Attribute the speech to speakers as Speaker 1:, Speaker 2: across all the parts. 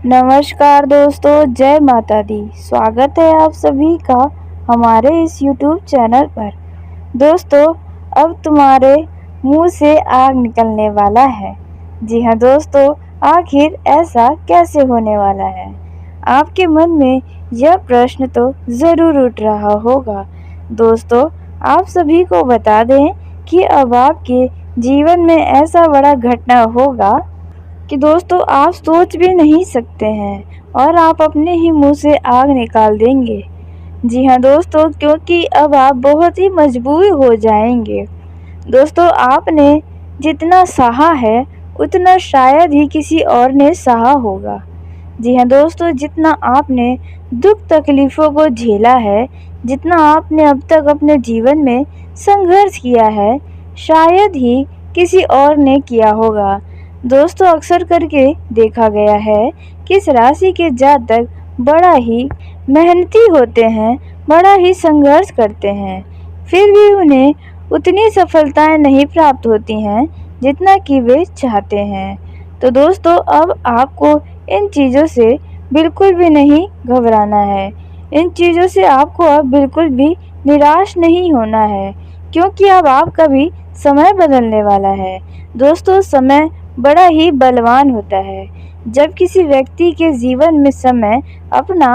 Speaker 1: नमस्कार दोस्तों, जय माता दी। स्वागत है आप सभी का हमारे इस YouTube चैनल पर। दोस्तों, अब तुम्हारे मुंह से आग निकलने वाला है। जी हाँ दोस्तों, आखिर ऐसा कैसे होने वाला है? आपके मन में यह प्रश्न तो ज़रूर उठ रहा होगा। दोस्तों, आप सभी को बता दें कि अब आपके जीवन में ऐसा बड़ा घटना होगा कि दोस्तों आप सोच भी नहीं सकते हैं और आप अपने ही मुंह से आग निकाल देंगे। जी हाँ दोस्तों, क्योंकि अब आप बहुत ही मजबूर हो जाएंगे। दोस्तों, आपने जितना सहा है उतना शायद ही किसी और ने सहा होगा। जी हाँ दोस्तों, जितना आपने दुख तकलीफ़ों को झेला है, जितना आपने अब तक अपने जीवन में संघर्ष किया है, शायद ही किसी और ने किया होगा। दोस्तों, अक्सर करके देखा गया है कि इस राशि के जातक बड़ा ही मेहनती होते हैं, बड़ा ही संघर्ष करते हैं, फिर भी उन्हें उतनी सफलताएं नहीं प्राप्त होती हैं जितना कि वे चाहते हैं। तो दोस्तों, अब आपको इन चीज़ों से बिल्कुल भी नहीं घबराना है। इन चीज़ों से आपको अब बिल्कुल भी निराश नहीं होना है, क्योंकि अब आपका भी समय बदलने वाला है। दोस्तों, समय बड़ा ही बलवान होता है। जब किसी व्यक्ति के जीवन में समय अपना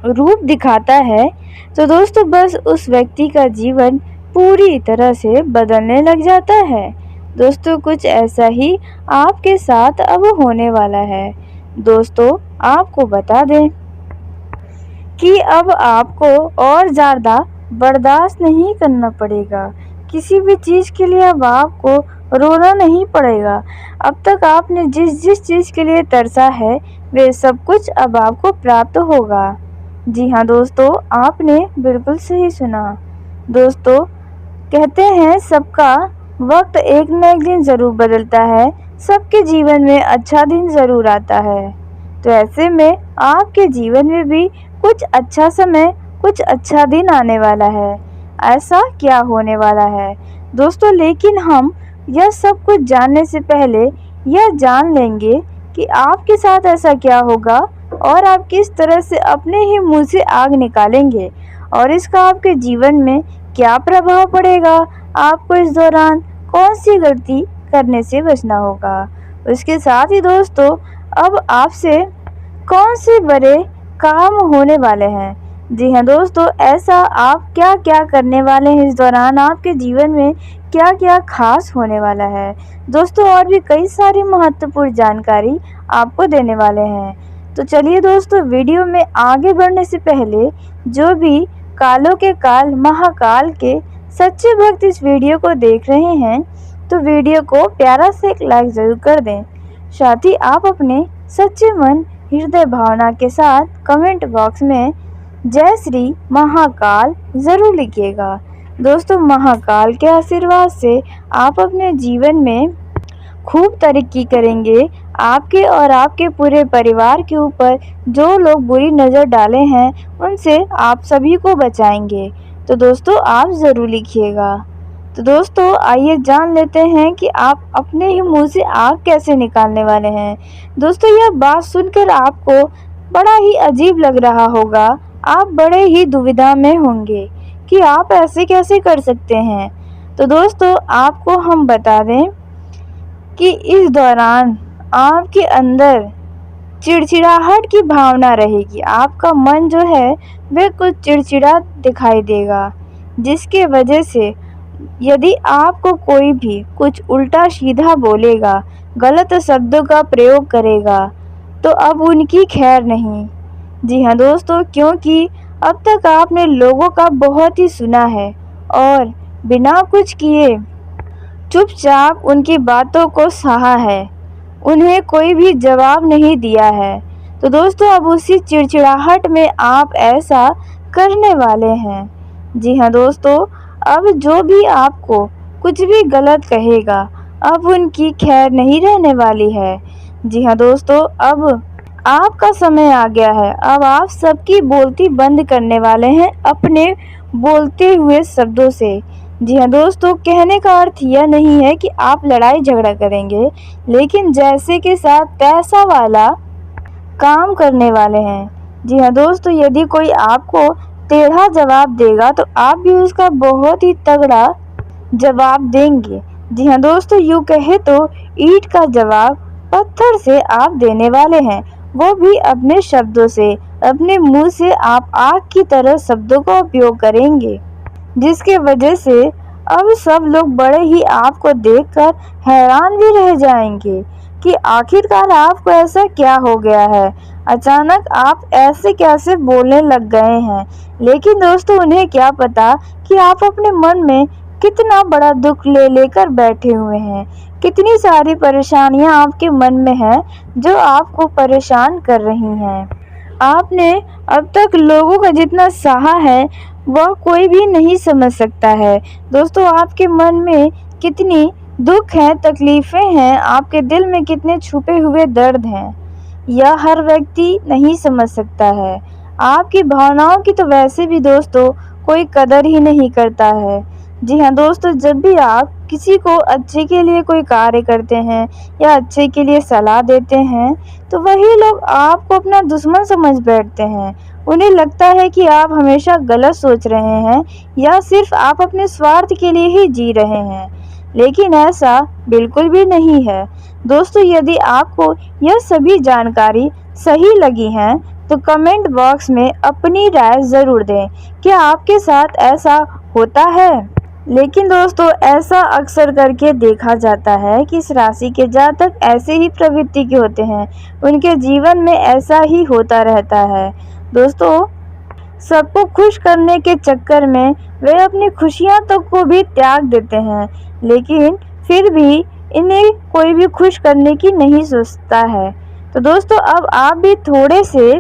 Speaker 1: रूप दिखाता है तो दोस्तों बस उस व्यक्ति का जीवन पूरी तरह से बदलने लग जाता है। दोस्तों, कुछ ऐसा ही आपके साथ अब होने वाला है। दोस्तों, आपको बता दें कि अब आपको और ज़्यादा बर्दाश्त नहीं करना पड़ेगा। किसी भी चीज़ के लिए अब आपको रोना नहीं पड़ेगा। अब तक आपने जिस जिस चीज़ के लिए तरसा है वे सब कुछ अब आपको प्राप्त होगा। जी हाँ दोस्तों, आपने बिल्कुल सही सुना। दोस्तों, कहते हैं सबका वक्त एक न एक दिन ज़रूर बदलता है, सबके जीवन में अच्छा दिन ज़रूर आता है। तो ऐसे में आपके जीवन में भी कुछ अच्छा समय, कुछ अच्छा दिन आने वाला है। ऐसा क्या होने वाला है दोस्तों? लेकिन हम यह सब कुछ जानने से पहले यह जान लेंगे कि आपके साथ ऐसा क्या होगा और आप किस तरह से अपने ही मुंह से आग निकालेंगे और इसका आपके जीवन में क्या प्रभाव पड़ेगा। आपको इस दौरान कौन सी गलती करने से बचना होगा। उसके साथ ही दोस्तों, अब आपसे कौन से बड़े काम होने वाले हैं। जी हाँ दोस्तों, ऐसा आप क्या क्या करने वाले हैं इस दौरान, आपके जीवन में क्या क्या खास होने वाला है दोस्तों, और भी कई सारी महत्वपूर्ण जानकारी आपको देने वाले हैं। तो चलिए दोस्तों, वीडियो में आगे बढ़ने से पहले जो भी कालों के काल महाकाल के सच्चे भक्त इस वीडियो को देख रहे हैं तो वीडियो को प्यारा से एक लाइक ज़रूर कर दें। साथ ही आप अपने सच्चे मन हृदय भावना के साथ कमेंट बॉक्स में जय श्री महाकाल ज़रूर लिखिएगा। दोस्तों, महाकाल के आशीर्वाद से आप अपने जीवन में खूब तरक्की करेंगे। आपके और आपके पूरे परिवार के ऊपर जो लोग बुरी नज़र डाले हैं उनसे आप सभी को बचाएंगे। तो दोस्तों, आप ज़रूर लिखिएगा। तो दोस्तों, आइए जान लेते हैं कि आप अपने ही मुंह से आग कैसे निकालने वाले हैं। दोस्तों, यह बात सुनकर आपको बड़ा ही अजीब लग रहा होगा। आप बड़े ही दुविधा में होंगे कि आप ऐसे कैसे कर सकते हैं। तो दोस्तों, आपको हम बता दें कि इस दौरान आपके अंदर चिड़चिड़ाहट की भावना रहेगी। आपका मन जो है वह कुछ चिड़चिड़ा दिखाई देगा, जिसके वजह से यदि आपको कोई भी कुछ उल्टा सीधा बोलेगा, गलत शब्दों का प्रयोग करेगा तो अब उनकी खैर नहीं। जी हाँ दोस्तों, क्योंकि अब तक आपने लोगों का बहुत ही सुना है और बिना कुछ किए चुपचाप उनकी बातों को सहा है, उन्हें कोई भी जवाब नहीं दिया है। तो दोस्तों, अब उसी चिड़चिड़ाहट में आप ऐसा करने वाले हैं। जी हाँ दोस्तों, अब जो भी आपको कुछ भी गलत कहेगा अब उनकी खैर नहीं रहने वाली है। जी हाँ दोस्तों, अब आपका समय आ गया है। अब आप सबकी बोलती बंद करने वाले हैं अपने बोलते हुए शब्दों से। जी हाँ दोस्तों, कहने का अर्थ यह नहीं है कि आप लड़ाई झगड़ा करेंगे, लेकिन जैसे के साथ तैसा वाला काम करने वाले हैं। जी हाँ दोस्तों, यदि कोई आपको टेढ़ा जवाब देगा तो आप भी उसका बहुत ही तगड़ा जवाब देंगे। जी हाँ दोस्तों, यूँ कहे तो ईंट का जवाब पत्थर से आप देने वाले हैं, वो भी अपने शब्दों से। अपने मुंह से आप आग की तरह शब्दों का उपयोग करेंगे, जिसके वजह से अब सब लोग बड़े ही आपको देखकर हैरान भी रह जाएंगे कि आखिरकार आपको ऐसा क्या हो गया है, अचानक आप ऐसे कैसे बोलने लग गए हैं। लेकिन दोस्तों, उन्हें क्या पता कि आप अपने मन में कितना बड़ा दुख ले लेकर बैठे हुए हैं, कितनी सारी परेशानियां आपके मन में हैं जो आपको परेशान कर रही हैं। आपने अब तक लोगों का जितना सहा है वह कोई भी नहीं समझ सकता है। दोस्तों, आपके मन में कितनी दुख है, तकलीफ़ें हैं, आपके दिल में कितने छुपे हुए दर्द हैं, यह हर व्यक्ति नहीं समझ सकता है। आपकी भावनाओं की तो वैसे भी दोस्तों कोई कदर ही नहीं करता है। जी हाँ दोस्तों, जब भी आप किसी को अच्छे के लिए कोई कार्य करते हैं या अच्छे के लिए सलाह देते हैं, तो वही लोग आपको अपना दुश्मन समझ बैठते हैं। उन्हें लगता है कि आप हमेशा गलत सोच रहे हैं या सिर्फ आप अपने स्वार्थ के लिए ही जी रहे हैं। लेकिन ऐसा बिल्कुल भी नहीं है। दोस्तों, यदि आपको यह सभी जानकारी सही लगी हैं, तो कमेंट बॉक्स में अपनी राय ज़रूर दें। क्या आपके साथ ऐसा होता है? लेकिन दोस्तों, ऐसा अक्सर करके देखा जाता है कि इस राशि के जातक ऐसे ही प्रवृत्ति के होते हैं, उनके जीवन में ऐसा ही होता रहता है। दोस्तों, सबको खुश करने के चक्कर में वे अपनी खुशियां तक को भी त्याग देते हैं, लेकिन फिर भी इन्हें कोई भी खुश करने की नहीं सोचता है। तो दोस्तों, अब आप भी थोड़े से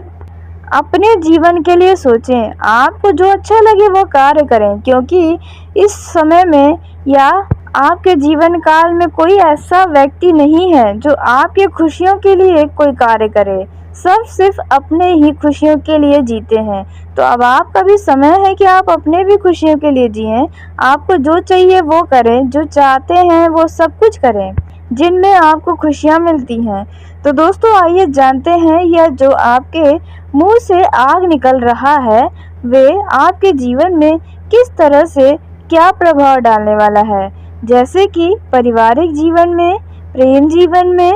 Speaker 1: अपने जीवन के लिए सोचें, आपको जो अच्छा लगे वो कार्य करें, क्योंकि इस समय में या आपके जीवन काल में कोई ऐसा व्यक्ति नहीं है जो आपकी खुशियों के लिए कोई कार्य करे। सब सिर्फ अपने ही खुशियों के लिए जीते हैं। तो अब आपका भी समय है कि आप अपने भी खुशियों के लिए जिएं, आपको जो चाहिए वो करें, जो चाहते हैं वो सब कुछ करें, जिनमें आपको खुशियाँ मिलती हैं। तो दोस्तों, आइए जानते हैं यह जो आपके मुंह से आग निकल रहा है वे आपके जीवन में किस तरह से क्या प्रभाव डालने वाला है, जैसे कि पारिवारिक जीवन में, प्रेम जीवन में,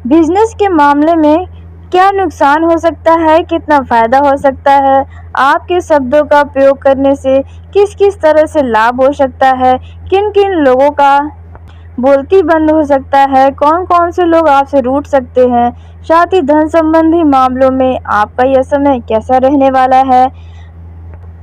Speaker 1: बिजनेस के मामले में क्या नुकसान हो सकता है, कितना फ़ायदा हो सकता है, आपके शब्दों का प्रयोग करने से किस किस तरह से लाभ हो सकता है, किन किन लोगों का बोलती बंद हो सकता है, कौन कौन से लोग आपसे रूठ सकते हैं, साथ ही धन संबंधी मामलों में आपका यह समय कैसा रहने वाला है,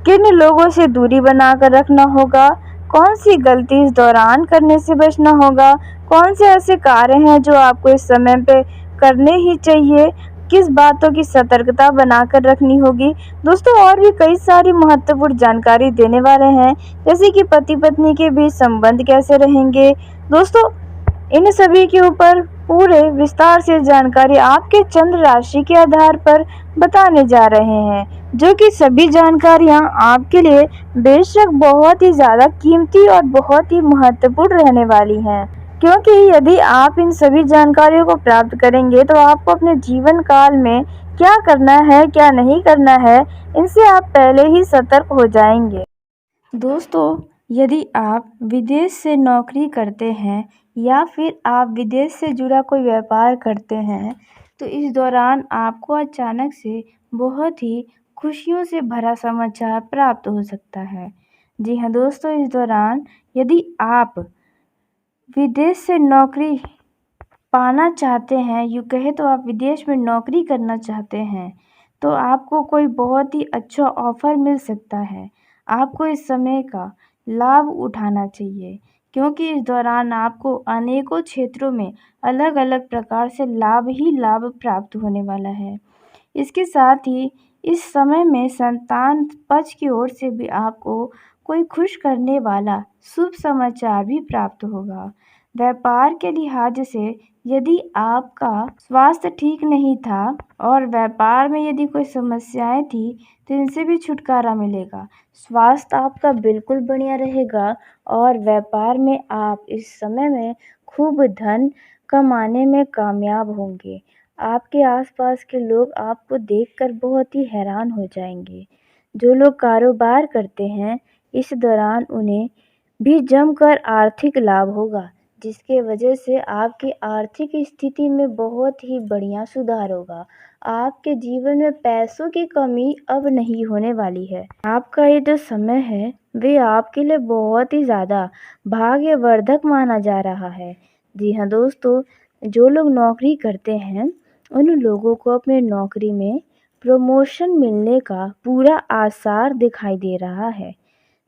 Speaker 1: किन लोगों से दूरी बनाकर रखना होगा, कौन सी गलती इस दौरान करने से बचना होगा, कौन से ऐसे कार्य हैं जो आपको इस समय पे करने ही चाहिए, किस बातों की सतर्कता बनाकर रखनी होगी। दोस्तों, और भी कई सारी महत्वपूर्ण जानकारी देने वाले हैं, जैसे कि पति पत्नी के बीच संबंध कैसे रहेंगे। दोस्तों, इन सभी के ऊपर पूरे विस्तार से जानकारी आपके चंद्र राशि के आधार पर बताने जा रहे हैं, जो कि सभी जानकारियां आपके लिए बेशक बहुत ही ज़्यादा कीमती और बहुत ही महत्वपूर्ण रहने वाली हैं, क्योंकि यदि आप इन सभी जानकारियों को प्राप्त करेंगे तो आपको अपने जीवन काल में क्या करना है, क्या नहीं करना है, इनसे आप पहले ही सतर्क हो जाएंगे। दोस्तों, यदि आप विदेश से नौकरी करते हैं या फिर आप विदेश से जुड़ा कोई व्यापार करते हैं, तो इस दौरान आपको अचानक से बहुत ही खुशियों से भरा समाचार प्राप्त हो सकता है। जी हाँ दोस्तों, इस दौरान यदि आप विदेश से नौकरी पाना चाहते हैं, यूँ कहें तो आप विदेश में नौकरी करना चाहते हैं, तो आपको कोई बहुत ही अच्छा ऑफ़र मिल सकता है। आपको इस समय का लाभ उठाना चाहिए, क्योंकि इस दौरान आपको अनेकों क्षेत्रों में अलग-अलग प्रकार से लाभ ही लाभ प्राप्त होने वाला है। इसके साथ ही इस समय में संतान पक्ष की ओर से भी आपको कोई खुश करने वाला शुभ समाचार भी प्राप्त होगा। व्यापार के लिहाज से यदि आपका स्वास्थ्य ठीक नहीं था और व्यापार में यदि कोई समस्याएं थी, तो इनसे भी छुटकारा मिलेगा। स्वास्थ्य आपका बिल्कुल बढ़िया रहेगा और व्यापार में आप इस समय में खूब धन कमाने में कामयाब होंगे। आपके आसपास के लोग आपको देखकर बहुत ही हैरान हो जाएंगे। जो लोग कारोबार करते हैं, इस दौरान उन्हें भी जमकर आर्थिक लाभ होगा, जिसके वजह से आपकी आर्थिक स्थिति में बहुत ही बढ़िया सुधार होगा। आपके जीवन में पैसों की कमी अब नहीं होने वाली है। आपका ये जो समय है, वे आपके लिए बहुत ही ज़्यादा भाग्यवर्धक माना जा रहा है। जी हाँ दोस्तों, जो लोग नौकरी करते हैं, उन लोगों को अपने नौकरी में प्रमोशन मिलने का पूरा आसार दिखाई दे रहा है।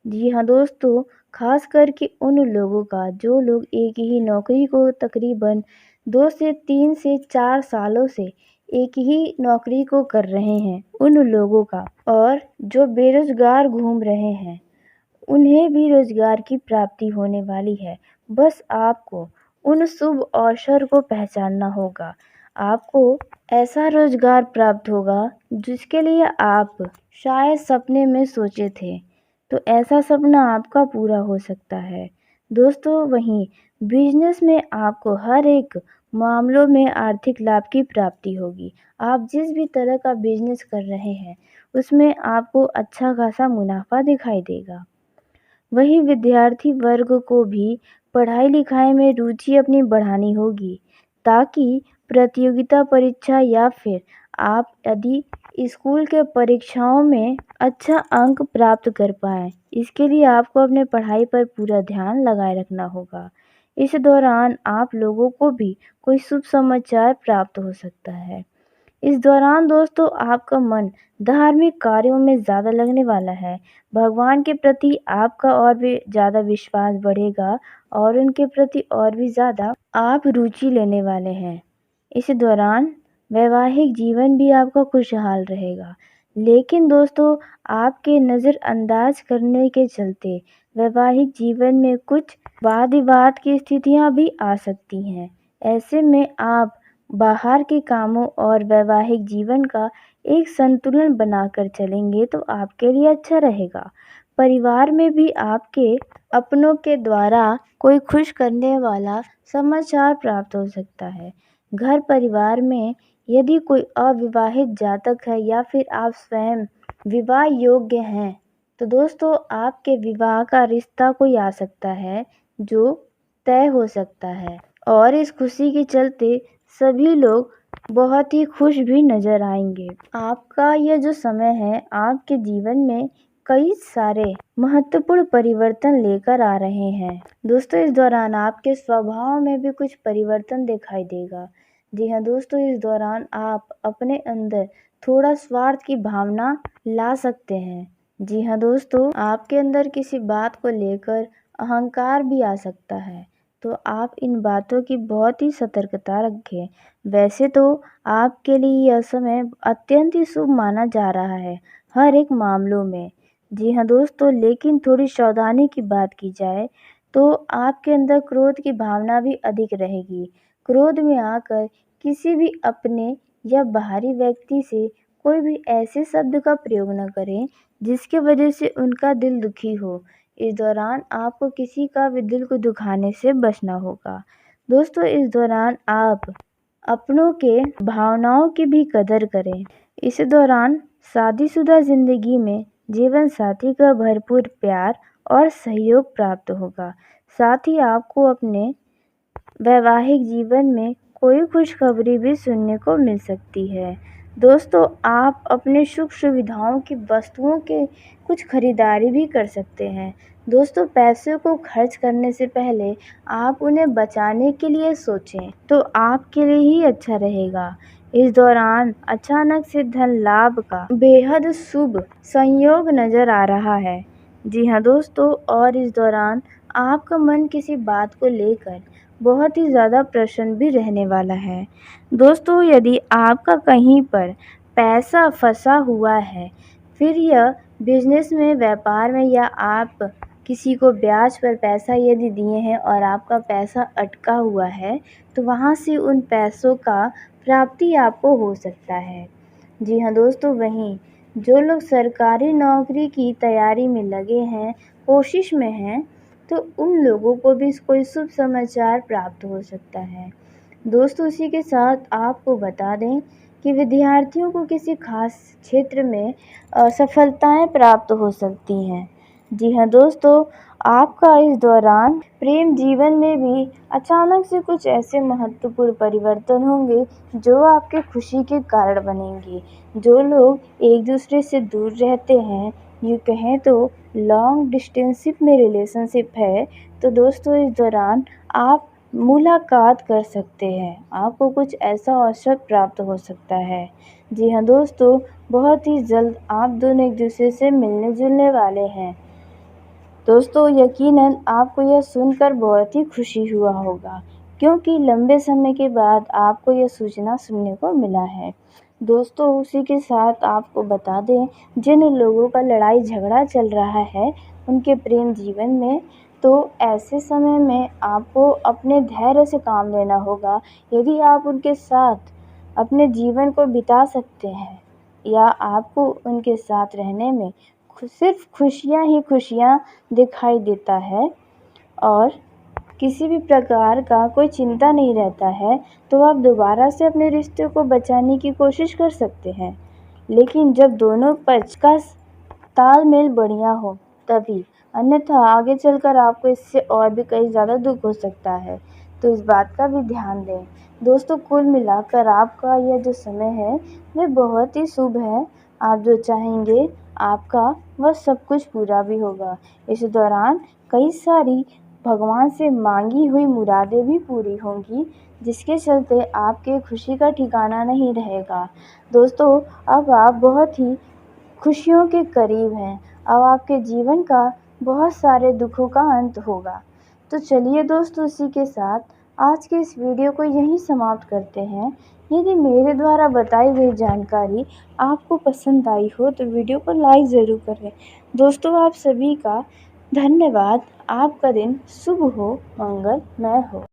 Speaker 1: जी हाँ दोस्तों, खास करके उन लोगों का जो लोग एक ही नौकरी को तकरीबन 2 से 3 से 4 सालों से एक ही नौकरी को कर रहे हैं, उन लोगों का, और जो बेरोजगार घूम रहे हैं, उन्हें भी रोजगार की प्राप्ति होने वाली है। बस आपको उन शुभ अवसर को पहचानना होगा। आपको ऐसा रोजगार प्राप्त होगा जिसके लिए आप शायद सपने में सोचे थे, तो ऐसा सपना आपका पूरा हो सकता है। दोस्तों, वहीं बिजनेस में आपको हर एक मामलों में आर्थिक लाभ की प्राप्ति होगी। आप जिस भी तरह का बिजनेस कर रहे हैं, उसमें आपको अच्छा खासा मुनाफा दिखाई देगा। वहीं विद्यार्थी वर्ग को भी पढ़ाई लिखाई में रुचि अपनी बढ़ानी होगी, ताकि प्रतियोगिता परीक्षा या फिर आप यदि स्कूल के परीक्षाओं में अच्छा अंक प्राप्त कर पाएँ, इसके लिए आपको अपने पढ़ाई पर पूरा ध्यान लगाए रखना होगा। इस दौरान आप लोगों को भी कोई शुभ समाचार प्राप्त हो सकता है। इस दौरान दोस्तों आपका मन धार्मिक कार्यों में ज़्यादा लगने वाला है। भगवान के प्रति आपका और भी ज़्यादा विश्वास बढ़ेगा और उनके प्रति और भी ज़्यादा आप रुचि लेने वाले हैं। इस दौरान वैवाहिक जीवन भी आपका खुशहाल रहेगा। लेकिन दोस्तों, आपके नज़रअंदाज करने के चलते वैवाहिक जीवन में कुछ वाद-विवाद की स्थितियाँ भी आ सकती हैं। ऐसे में आप बाहर के कामों और वैवाहिक जीवन का एक संतुलन बनाकर चलेंगे तो आपके लिए अच्छा रहेगा। परिवार में भी आपके अपनों के द्वारा कोई खुश करने वाला समाचार प्राप्त हो सकता है। घर परिवार में यदि कोई अविवाहित जातक है या फिर आप स्वयं विवाह योग्य हैं, तो दोस्तों आपके विवाह का रिश्ता कोई आ सकता है जो तय हो सकता है, और इस खुशी के चलते सभी लोग बहुत ही खुश भी नज़र आएंगे। आपका यह जो समय है, आपके जीवन में कई सारे महत्वपूर्ण परिवर्तन लेकर आ रहे हैं। दोस्तों, इस दौरान आपके स्वभाव में भी कुछ परिवर्तन दिखाई देगा। जी हाँ दोस्तों, इस दौरान आप अपने अंदर थोड़ा स्वार्थ की भावना ला सकते हैं। जी हाँ दोस्तों, आपके अंदर किसी बात को लेकर अहंकार भी आ सकता है, तो आप इन बातों की बहुत ही सतर्कता रखें। वैसे तो आपके लिए यह समय अत्यंत ही शुभ माना जा रहा है हर एक मामलों में। जी हाँ दोस्तों, लेकिन थोड़ी सावधानी की बात की जाए तो आपके अंदर क्रोध की भावना भी अधिक रहेगी। क्रोध में आकर किसी भी अपने या बाहरी व्यक्ति से कोई भी ऐसे शब्द का प्रयोग न करें जिसके वजह से उनका दिल दुखी हो। इस दौरान आपको किसी का भी दिल को दुखाने से बचना होगा। दोस्तों, इस दौरान आप अपनों के भावनाओं की भी कदर करें। इस दौरान शादीशुदा ज़िंदगी में जीवन साथी का भरपूर प्यार और सहयोग प्राप्त होगा। साथ ही आपको अपने वैवाहिक जीवन में कोई खुशखबरी भी सुनने को मिल सकती है। दोस्तों, आप अपने सुख सुविधाओं की वस्तुओं के कुछ खरीदारी भी कर सकते हैं। दोस्तों, पैसों को खर्च करने से पहले आप उन्हें बचाने के लिए सोचें, तो आपके लिए ही अच्छा रहेगा। इस दौरान अचानक से धन लाभ का बेहद शुभ संयोग नज़र आ रहा है। जी हाँ दोस्तों, और इस दौरान आपका मन किसी बात को लेकर बहुत ही ज़्यादा प्रसन्न भी रहने वाला है। दोस्तों, यदि आपका कहीं पर पैसा फंसा हुआ है, फिर यह बिजनेस में, व्यापार में, या आप किसी को ब्याज पर पैसा यदि दिए हैं और आपका पैसा अटका हुआ है, तो वहाँ से उन पैसों का प्राप्ति आपको हो सकता है। जी हाँ दोस्तों, वहीं जो लोग सरकारी नौकरी की तैयारी में लगे हैं, कोशिश में हैं, तो उन लोगों को भी कोई शुभ समाचार प्राप्त हो सकता है। दोस्तों इसी के साथ आपको बता दें कि विद्यार्थियों को किसी खास क्षेत्र में सफलताएं प्राप्त हो सकती हैं। जी हाँ दोस्तों, आपका इस दौरान प्रेम जीवन में भी अचानक से कुछ ऐसे महत्वपूर्ण परिवर्तन होंगे जो आपके खुशी के कारण बनेंगे। जो लोग एक दूसरे से दूर रहते हैं, यूँ कहें तो लॉन्ग डिस्टेंसशिप में रिलेशनशिप है, तो दोस्तों इस दौरान आप मुलाकात कर सकते हैं। आपको कुछ ऐसा अवसर प्राप्त हो सकता है। जी हाँ दोस्तों, बहुत ही जल्द आप दोनों एक दूसरे से मिलने जुलने वाले हैं। दोस्तों यकीनन आपको यह सुनकर बहुत ही खुशी हुआ होगा, क्योंकि लंबे समय के बाद आपको यह सूचना सुनने को मिला है। दोस्तों उसी के साथ आपको बता दें, जिन लोगों का लड़ाई झगड़ा चल रहा है उनके प्रेम जीवन में, तो ऐसे समय में आपको अपने धैर्य से काम लेना होगा। यदि आप उनके साथ अपने जीवन को बिता सकते हैं या आपको उनके साथ रहने में सिर्फ खुशियाँ ही खुशियाँ दिखाई देता है और किसी भी प्रकार का कोई चिंता नहीं रहता है, तो आप दोबारा से अपने रिश्ते को बचाने की कोशिश कर सकते हैं। लेकिन जब दोनों पक्ष का तालमेल बढ़िया हो तभी, अन्यथा आगे चलकर आपको इससे और भी कई ज़्यादा दुख हो सकता है, तो इस बात का भी ध्यान दें। दोस्तों कुल मिलाकर आपका यह जो समय है वह बहुत ही शुभ है। आप जो चाहेंगे आपका वह सब कुछ पूरा भी होगा। इस दौरान कई सारी भगवान से मांगी हुई मुरादें भी पूरी होंगी, जिसके चलते आपके खुशी का ठिकाना नहीं रहेगा। दोस्तों अब आप बहुत ही खुशियों के करीब हैं। अब आपके जीवन का बहुत सारे दुखों का अंत होगा। तो चलिए दोस्तों इसी के साथ आज के इस वीडियो को यहीं समाप्त करते हैं। यदि मेरे द्वारा बताई गई जानकारी आपको पसंद आई हो तो वीडियो को लाइक ज़रूर करें। दोस्तों आप सभी का धन्यवाद। आपका दिन शुभ हो, मंगलमय हो।